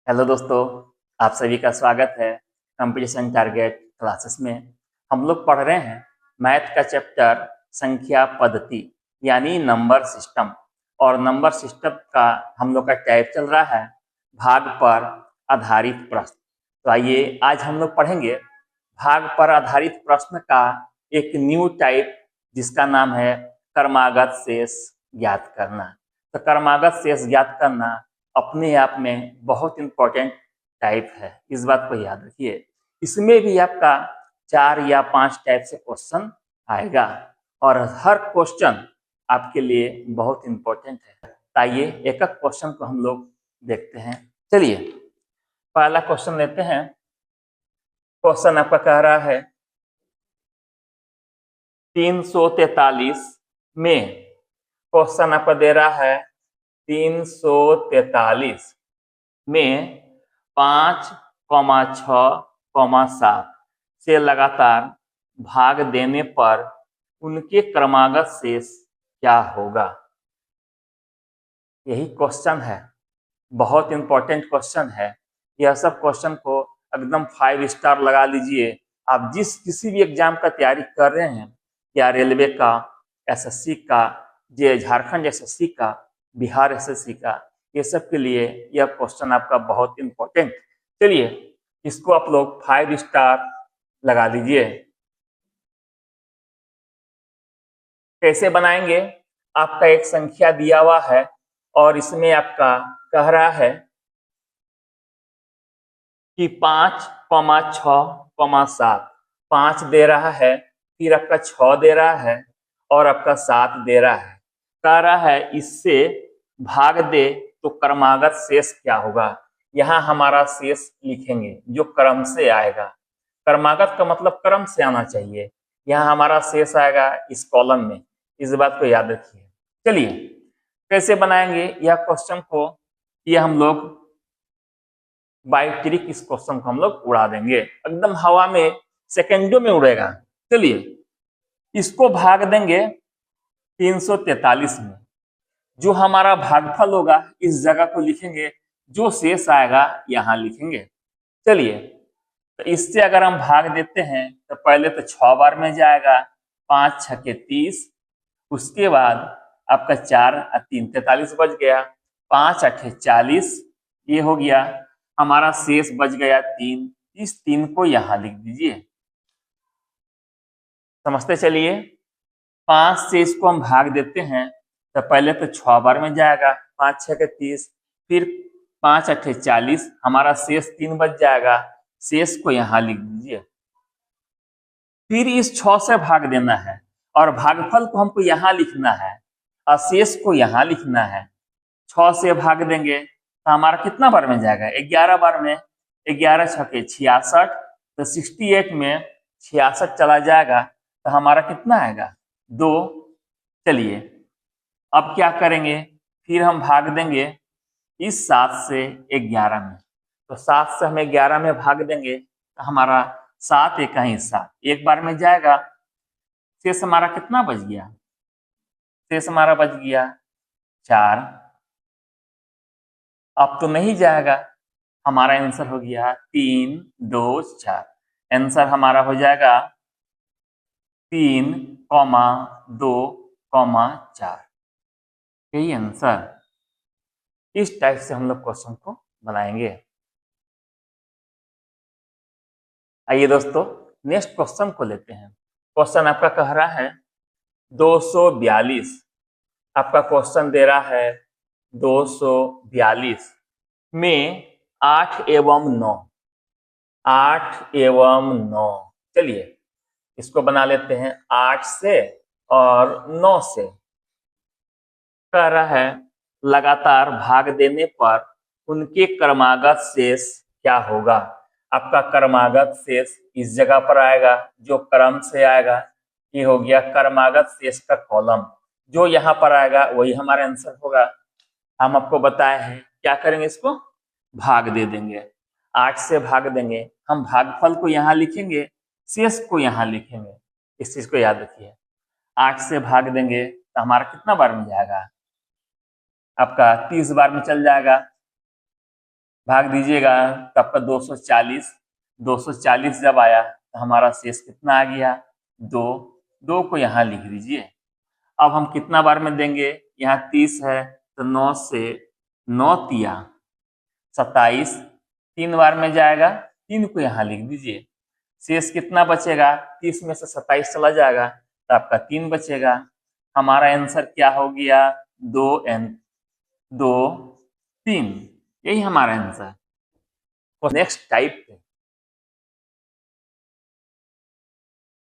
Hello दोस्तों, आप सभी का स्वागत है कंपटीशन टारगेट क्लासेस में। हम लोग पढ़ रहे हैं मैथ का चैप्टर संख्या पद्धति यानी नंबर सिस्टम। और नंबर सिस्टम का हम लोग का टाइप चल रहा है भाग पर आधारित प्रश्न। तो आइए आज हम लोग पढ़ेंगे भाग पर आधारित प्रश्न का एक न्यू टाइप जिसका नाम है क्रमागत शेष ज्ञात करना। तो क्रमागत शेष ज्ञात करना अपने आप में बहुत इंपॉर्टेंट टाइप है, इस बात को याद रखिए। इसमें भी आपका 4 या 5 टाइप से क्वेश्चन आएगा और हर क्वेश्चन आपके लिए बहुत इंपॉर्टेंट है। आइए एक एक क्वेश्चन को हम लोग देखते हैं। चलिए पहला क्वेश्चन लेते हैं। क्वेश्चन आपका कह रहा है 343 में, क्वेश्चन आपका दे रहा है 343 में 5,6,7 से लगातार भाग देने पर उनके क्रमागत शेष क्या होगा। यही क्वेश्चन है, बहुत इंपॉर्टेंट क्वेश्चन है। यह सब क्वेश्चन को एकदम 5 स्टार लगा लीजिए। आप किसी भी एग्जाम का तैयारी कर रहे हैं, या रेलवे का, एसएससी का, झारखंड एसएससी का, बिहार एसएससी का, ये सब के लिए यह क्वेश्चन आपका बहुत इंपॉर्टेंट। चलिए इसको आप लोग 5 स्टार लगा दीजिए। कैसे बनाएंगे? आपका एक संख्या दिया हुआ है और इसमें आपका कह रहा है कि 5,6,7 5 दे रहा है, फिर आपका 6 दे रहा है और आपका 7 दे रहा है। कह रहा है इससे भाग दे तो क्रमागत शेष क्या होगा। यहाँ हमारा शेष लिखेंगे जो क्रम से आएगा। क्रमागत का मतलब क्रम से आना चाहिए। यहाँ हमारा शेष आएगा इस कॉलम में, इस बात को याद रखिए। चलिए कैसे बनाएंगे यह क्वेश्चन को, ये हम लोग बाई ट्रिक इस क्वेश्चन को हम लोग उड़ा देंगे, एकदम हवा में सेकेंडों में उड़ेगा। चलिए इसको भाग देंगे 343 में। जो हमारा भागफल होगा इस जगह को लिखेंगे, जो शेष आएगा यहाँ लिखेंगे। चलिए तो इससे अगर हम भाग देते हैं तो पहले तो 6 बार में जाएगा, 5 6 30, उसके बाद आपका 4 3 43 बच गया, 5 8 40, ये हो गया। हमारा शेष बच गया 3, इस 3 को यहाँ लिख दीजिए। समझते चलिए, 5 से इसको हम भाग देते हैं तो पहले तो 6 बार में जाएगा, 5 6 30, फिर 5 8 40, हमारा शेष 3 बच जाएगा, शेष को यहाँ लिख दीजिए। फिर इस 6 से भाग देना है और भागफल को हमको यहाँ लिखना है और शेष को यहाँ लिखना है। 6 से भाग देंगे तो हमारा कितना बार में जाएगा? 11 बार में। 11 6 66, तो 68 में 66 चला जाएगा तो हमारा कितना आएगा? 2। चलिए अब क्या करेंगे, फिर हम भाग देंगे इस 7 से 11 में। तो 7 से हम 11 में भाग देंगे तो हमारा 7 1 7, एक बार में जाएगा। शेष हमारा कितना बच गया? शेष हमारा बच गया 4। अब तो नहीं जाएगा, हमारा आंसर हो गया 3 2 4। आंसर हमारा हो जाएगा 3, 2, 4। यही आंसर। इस टाइप से हम लोग क्वेश्चन को बनाएंगे। आइए दोस्तों नेक्स्ट क्वेश्चन को लेते हैं। क्वेश्चन आपका कह रहा है 242। आपका क्वेश्चन दे रहा है 242 में 8 एवं 9। 8 एवं 9, चलिए इसको बना लेते हैं 8 से और 9 से। कह रहा है लगातार भाग देने पर उनके क्रमागत शेष क्या होगा। आपका क्रमागत शेष इस जगह पर आएगा, जो क्रम से आएगा। ये हो गया क्रमागत शेष का कॉलम, जो यहाँ पर आएगा वही हमारा आंसर होगा। हम आपको बताए हैं क्या करेंगे, इसको भाग दे देंगे। 8 से भाग देंगे, हम भागफल को यहाँ लिखेंगे, शेष को यहाँ लिखेंगे। इस चीज को याद रखिए। 8 से भाग देंगे तो हमारा कितना बार में जाएगा? आपका 30 बार में चल जाएगा। भाग दीजिएगा तो आपका 240, 240 जब आया तो हमारा शेष कितना आ गया, 2। 2 को यहाँ लिख दीजिए। अब हम कितना बार में देंगे, यहाँ 30 है तो 9 से 9 तिया 27, 3 बार में जाएगा, 3 को यहाँ लिख दीजिए। शेष कितना बचेगा, 30 में से 27 चला जाएगा तो आपका 3 बचेगा। हमारा आंसर क्या हो गया, 2 2 3, यही हमारा आंसर। तो नेक्स्ट टाइप पे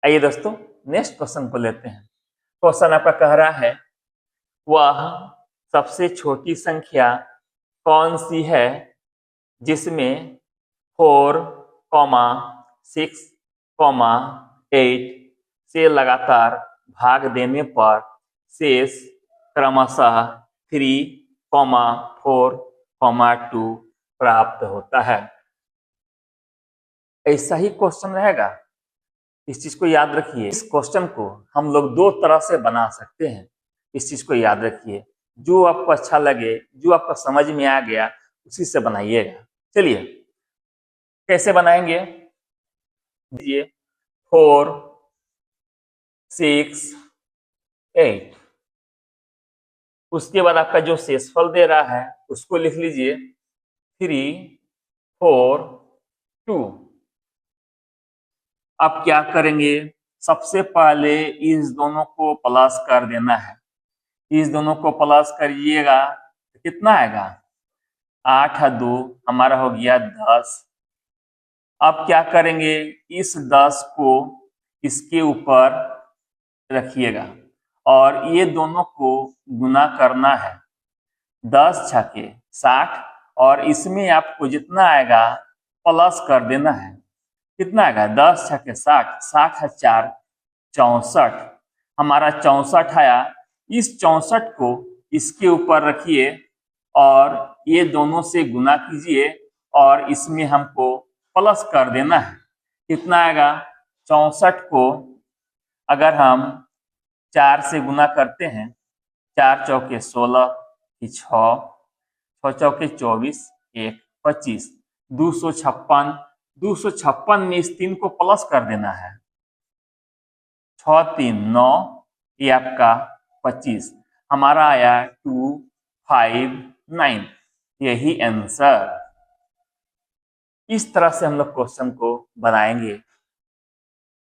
आइए दोस्तों, नेक्स्ट क्वेश्चन को लेते हैं। क्वेश्चन आपका कह रहा है, वह सबसे छोटी संख्या कौन सी है जिसमें 4, 6, 8 से लगातार भाग देने पर शेष क्रमशः 3, 4, 2 प्राप्त होता है। ऐसा ही क्वेश्चन रहेगा, इस चीज को याद रखिए। इस क्वेश्चन को हम लोग 2 तरह से बना सकते हैं, इस चीज को याद रखिए। जो आपको अच्छा लगे, जो आपको समझ में आ गया, उसी से बनाइएगा। चलिए कैसे बनाएंगे, 4, 6, 8, उसके बाद आपका जो शेषफल दे रहा है उसको लिख लीजिए 3, 4, 2। अब क्या करेंगे, सबसे पहले इस दोनों को प्लस कर देना है। इस दोनों को प्लस करिएगा तो कितना आएगा, 8 और 2 हमारा हो गया 10। अब क्या करेंगे, इस 10 को इसके ऊपर रखिएगा और ये दोनों को गुना करना है। 10 छके 60 और इसमें आपको जितना आएगा प्लस कर देना है। कितना आएगा, 10 छके 60, 60 है 4, 64, हमारा 64 आया। इस 64 को इसके ऊपर रखिए और ये दोनों से गुना कीजिए और इसमें हमको प्लस कर देना है। कितना आएगा, 64 को अगर हम 4 से गुना करते हैं, 4 चौके 16, 6, 6 चौके 24, 1 25, 256, 256 में इस 3 को प्लस कर देना है। 6 3 9, ये आपका 25, हमारा आया 2 5 9, यही आंसर। इस तरह से हम लोग क्वेश्चन को बनाएंगे।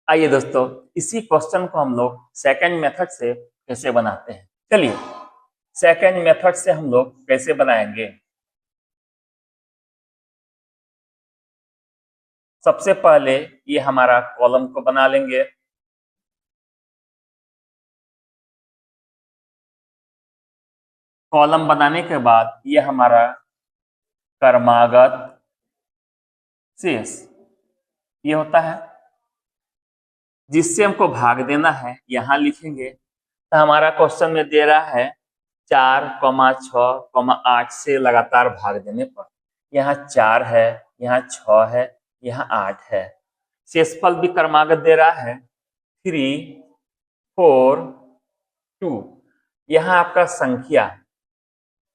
आइए दोस्तों, इसी क्वेश्चन को हम लोग सेकंड मेथड से कैसे बनाते हैं, चलिए सेकंड मेथड से हम लोग कैसे बनाएंगे। सबसे पहले ये हमारा कॉलम को बना लेंगे। कॉलम बनाने के बाद ये हमारा क्रमागत शेष ये होता है, जिससे हमको भाग देना है, यहां लिखेंगे। तो हमारा क्वेश्चन में दे रहा है 4, 6, 8 से लगातार भाग देने पर, यहाँ 4 है, यहाँ 6 है, यहाँ 8 है। शेषफल भी क्रमागत दे रहा है 3, 4, 2। यहाँ आपका संख्या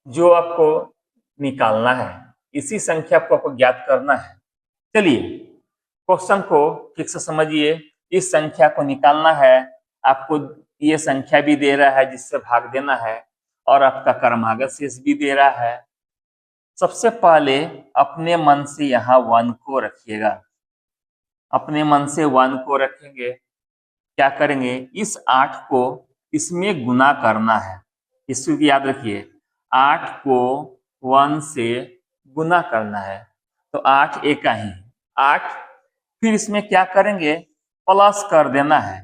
जो आपको निकालना है, इसी संख्या को आपको ज्ञात करना है। चलिए क्वेश्चन को ठीक से समझिए। इस संख्या को निकालना है, आपको ये संख्या भी दे रहा है जिससे भाग देना है और आपका क्रमागत शेष भी दे रहा है। सबसे पहले अपने मन से यहाँ 1 को रखिएगा, अपने मन से 1 को रखेंगे। क्या करेंगे, इस 8 को इसमें गुना करना है, इसको याद रखिए। 8 को 1 से गुना करना है तो 8 एका ही 8, फिर इसमें क्या करेंगे, प्लस कर देना है।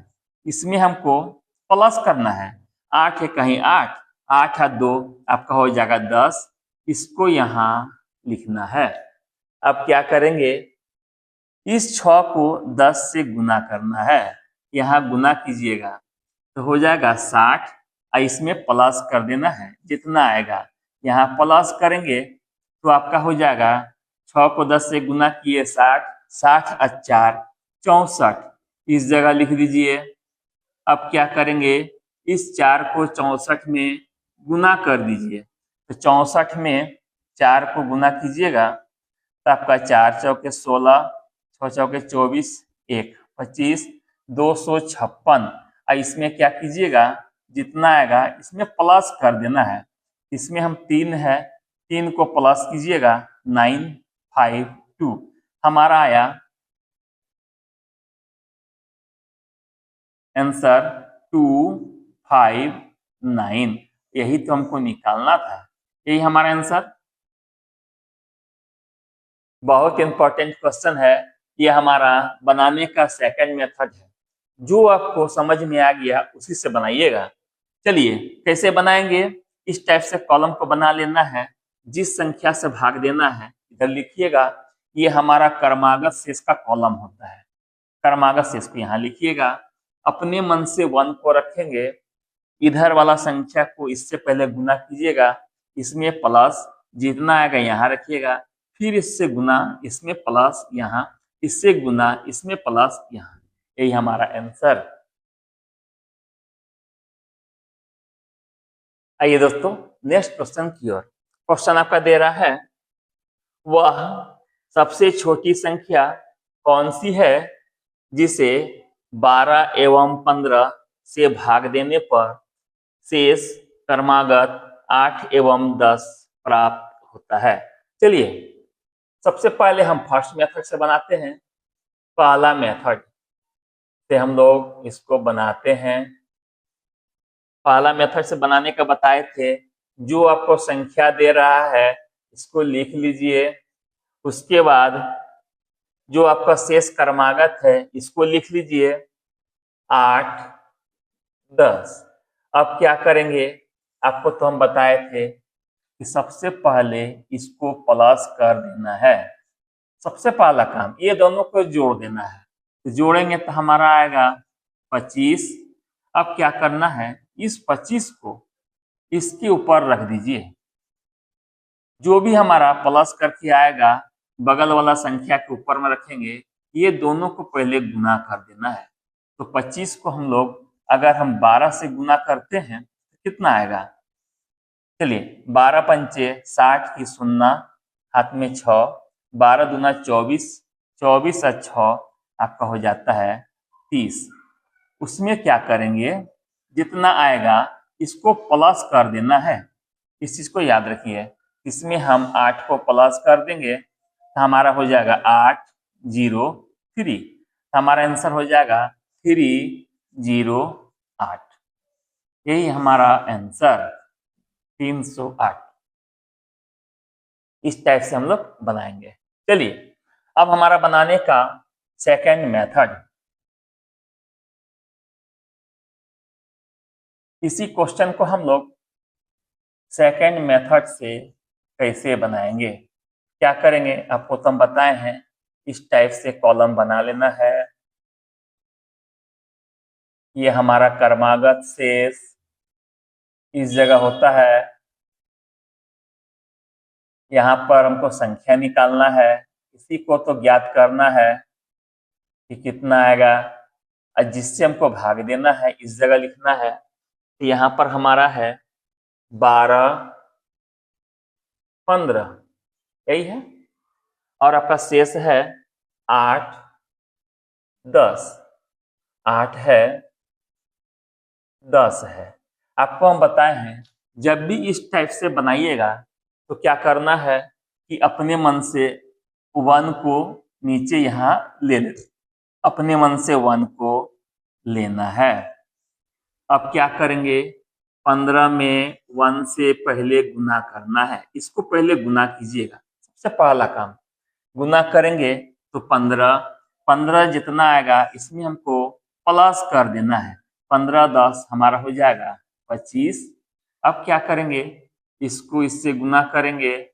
इसमें हमको प्लस करना है, 8 एका ही 8, 8 और 2 आपका हो जाएगा 10, इसको यहाँ लिखना है। अब क्या करेंगे, इस 6 को 10 से गुना करना है, यहाँ गुना कीजिएगा तो हो जाएगा 60 और इसमें प्लस कर देना है, जितना आएगा यहाँ प्लस करेंगे तो आपका हो जाएगा 6 को 10 से गुना किए 60, 60 और 4 64, इस जगह लिख दीजिए। अब क्या करेंगे, इस 4 को 64 में गुना कर दीजिए तो 64 में 4 को गुना कीजिएगा तो आपका 4 चौके 16, 6 चौके 24, 1 25, 256। इसमें क्या कीजिएगा, जितना आएगा इसमें प्लस कर देना है। इसमें हम 3 है, 3 को प्लस कीजिएगा 952। हमारा आया आंसर 259। यही तो हमको निकालना था, यही हमारा आंसर। बहुत इंपॉर्टेंट क्वेश्चन है, ये हमारा बनाने का सेकंड मेथड है। जो आपको समझ में आ गया उसी से बनाइएगा। चलिए कैसे बनाएंगे, इस टाइप से कॉलम को बना लेना है, जिस संख्या से भाग देना है इधर लिखिएगा। ये हमारा क्रमागत शेष का कॉलम होता है, क्रमागत शेष को यहाँ लिखिएगा। अपने मन से 1 को रखेंगे, इधर वाला संख्या को इससे पहले गुना कीजिएगा, इसमें प्लस जितना आएगा यहाँ रखिएगा, फिर इससे गुना, इसमें प्लस यहाँ, इससे गुना, इसमें प्लस यहाँ। यही हमारा आंसर। आइए दोस्तों नेक्स्ट क्वेश्चन की ओर। क्वेश्चन आपका दे रहा है, वह सबसे छोटी संख्या कौन सी है जिसे 12 एवं 15 से भाग देने पर शेष क्रमागत 8 एवं 10 प्राप्त होता है। चलिए सबसे पहले हम फर्स्ट मेथड से बनाते हैं। पहला मेथड से हम लोग इसको बनाते हैं। पहला मेथड से बनाने का बताए थे, जो आपको संख्या दे रहा है इसको लिख लीजिए, उसके बाद जो आपका शेष क्रमागत है इसको लिख लीजिए 8 10। अब क्या करेंगे, आपको तो हम बताए थे कि सबसे पहले इसको प्लस कर देना है। सबसे पहला काम ये दोनों को जोड़ देना है, तो जोड़ेंगे तो हमारा आएगा 25। अब क्या करना है, इस 25 को इसके ऊपर रख दीजिए। जो भी हमारा प्लस करके आएगा बगल वाला संख्या के ऊपर में रखेंगे। ये दोनों को पहले गुना कर देना है। तो 25 को हम लोग अगर हम 12 से गुना करते हैं तो कितना आएगा, चलिए 12 पंचे 60 की 0, हाथ में 6, 12 दूना 24, 24 और 6 आपका हो जाता है 30। उसमें क्या करेंगे, जितना आएगा इसको प्लस कर देना है। इस चीज को याद रखिए, इसमें हम 8 को प्लस कर देंगे तो हमारा हो जाएगा 803। हमारा आंसर हो जाएगा 308। यही हमारा आंसर 308। इस टाइप से हम लोग बनाएंगे। चलिए अब हमारा बनाने का सेकंड मेथड। इसी क्वेश्चन को हम लोग सेकंड मेथड से कैसे बनाएंगे, क्या करेंगे आपको तो हम बताए हैं। इस टाइप से कॉलम बना लेना है। ये हमारा क्रमागत शेष इस जगह होता है, यहाँ पर हमको संख्या निकालना है। इसी को तो ज्ञात करना है कि कितना आएगा, और जिससे हमको भाग देना है इस जगह लिखना है। तो यहाँ पर हमारा है 12 15, यही है, और आपका शेष है 8 10। 8 है 10 है। आपको हम बताए हैं जब भी इस टाइप से बनाइएगा तो क्या करना है कि अपने मन से 1 को नीचे यहाँ ले ले, अपने मन से 1 को लेना है। अब क्या करेंगे, 15 में 1 से पहले गुना करना है। इसको पहले गुना कीजिएगा, सबसे पहला काम गुना करेंगे तो 15 जितना आएगा इसमें हमको प्लस कर देना है। 15 10 हमारा हो जाएगा 25। अब क्या करेंगे, इसको इससे गुना करेंगे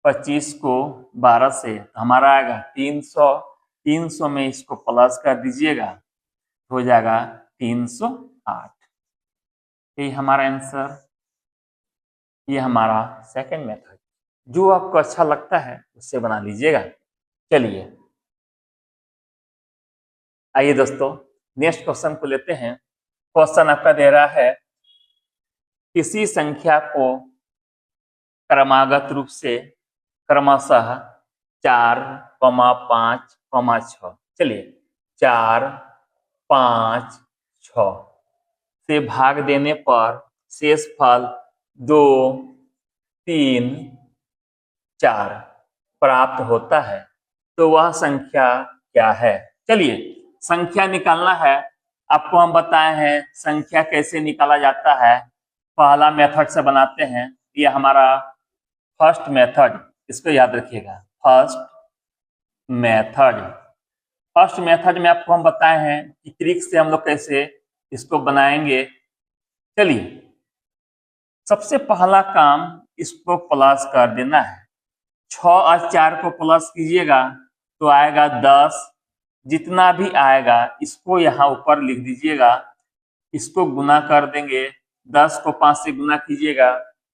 25 को 12 से, हमारा आएगा 300। 300 में इसको प्लस कर दीजिएगा, हो जाएगा 308। यही हमारा आंसर। ये हमारा सेकंड मेथड, जो आपको अच्छा लगता है उससे बना लीजिएगा। चलिए आइए दोस्तों नेक्स्ट क्वेश्चन को लेते हैं। क्वेश्चन आपका दे रहा है, किसी संख्या को क्रमागत रूप से क्रमशः 4, 5, 6। चलिए 4, 5, 6 से भाग देने पर शेष फल 2, 3, 4 प्राप्त होता है। तो वह संख्या क्या है? चलिए संख्या निकालना है। आपको हम बताए हैं संख्या कैसे निकाला जाता है। पहला मेथड से बनाते हैं। ये हमारा फर्स्ट मेथड, इसको याद रखिएगा। फर्स्ट मेथड में आपको हम बताए हैं कि ट्रिक से हम लोग कैसे इसको बनाएंगे। चलिए सबसे पहला काम इसको प्लस कर देना है। 6 और 4 को प्लस कीजिएगा तो आएगा 10। जितना भी आएगा इसको यहाँ ऊपर लिख दीजिएगा। इसको गुना कर देंगे। 10 को 5 से गुना कीजिएगा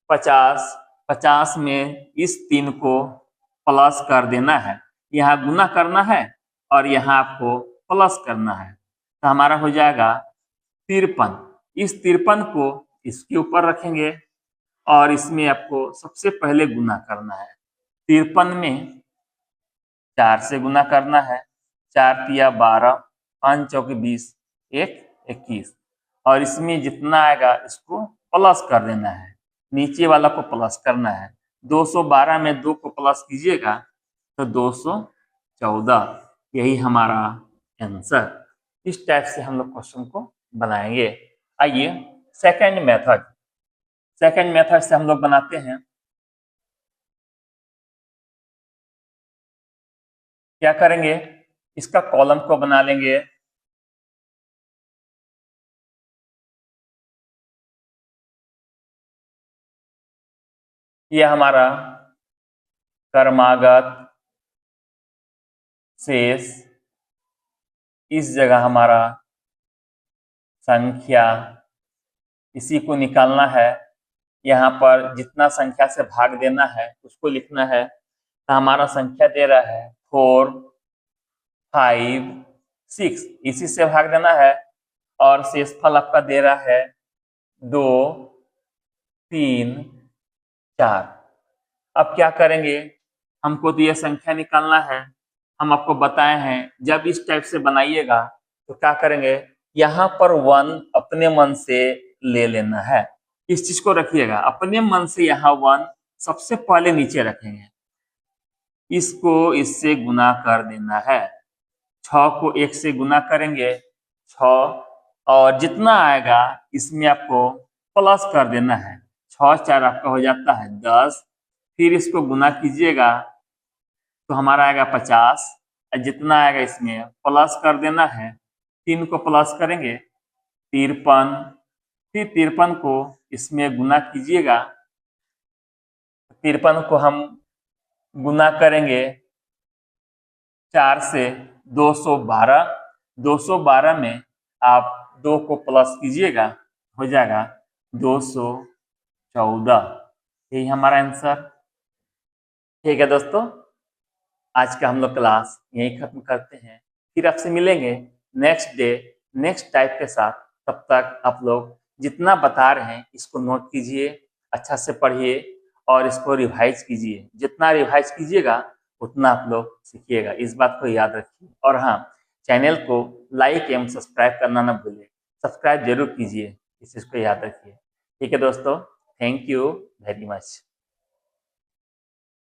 50। 50 में इस 3 को प्लस कर देना है। यहाँ गुना करना है और यहाँ आपको प्लस करना है। तो हमारा हो जाएगा 53। इस 53 को इसके ऊपर रखेंगे और इसमें आपको सबसे पहले गुना करना है। 53 में 4 से गुना करना है। 4 तिया 12, 5 चौके 20, 1 21 और इसमें जितना आएगा इसको प्लस कर देना है। नीचे वाला को प्लस करना है। 212 में 2 को प्लस कीजिएगा तो 214। यही हमारा आंसर। इस टाइप से हम लोग क्वेश्चन को बनाएंगे। आइए सेकंड मेथड से हम लोग बनाते हैं। क्या करेंगे? इसका कॉलम को बना लेंगे। यह हमारा क्रमागत शेष, इस जगह हमारा संख्या, इसी को निकालना है। यहाँ पर जितना संख्या से भाग देना है उसको लिखना है। तो हमारा संख्या दे रहा है 4, 5, 6, इसी से भाग देना है। और शेषफल आपका दे रहा है 2, 3, 4। अब क्या करेंगे? हमको तो यह संख्या निकालना है। हम आपको बताए हैं जब इस टाइप से बनाइएगा तो क्या करेंगे? यहाँ पर 1 अपने मन से ले लेना है। इस चीज को रखिएगा, अपने मन से यहाँ 1 सबसे पहले नीचे रखेंगे। इसको इससे गुना कर देना है। 6 को 1 से गुना करेंगे 6 और जितना आएगा इसमें आपको प्लस कर देना है। 6 4 आपका हो जाता है 10। फिर इसको गुना कीजिएगा तो हमारा आएगा 50। जितना आएगा इसमें प्लस कर देना है। 3 को प्लस करेंगे 53। फिर 53 को इसमें गुना कीजिएगा। 53 को हम गुना करेंगे 4 से 212। 212 में आप 2 को प्लस कीजिएगा, हो जाएगा 214। यही हमारा आंसर। ठीक है दोस्तों, आज का हम लोग क्लास यही खत्म करते हैं। फिर आपसे मिलेंगे नेक्स्ट डे नेक्स्ट टाइप के साथ। तब तक आप लोग जितना बता रहे हैं इसको नोट कीजिए, अच्छा से पढ़िए और इसको रिवाइज कीजिए। जितना रिवाइज कीजिएगा उतना आप लोग सीखिएगा, इस बात को याद रखिए। और हाँ, चैनल को लाइक एवं सब्सक्राइब करना ना भूलिए। सब्सक्राइब जरूर कीजिए, इस चीज़ को याद रखिए। ठीक है दोस्तों, थैंक यू वेरी मच।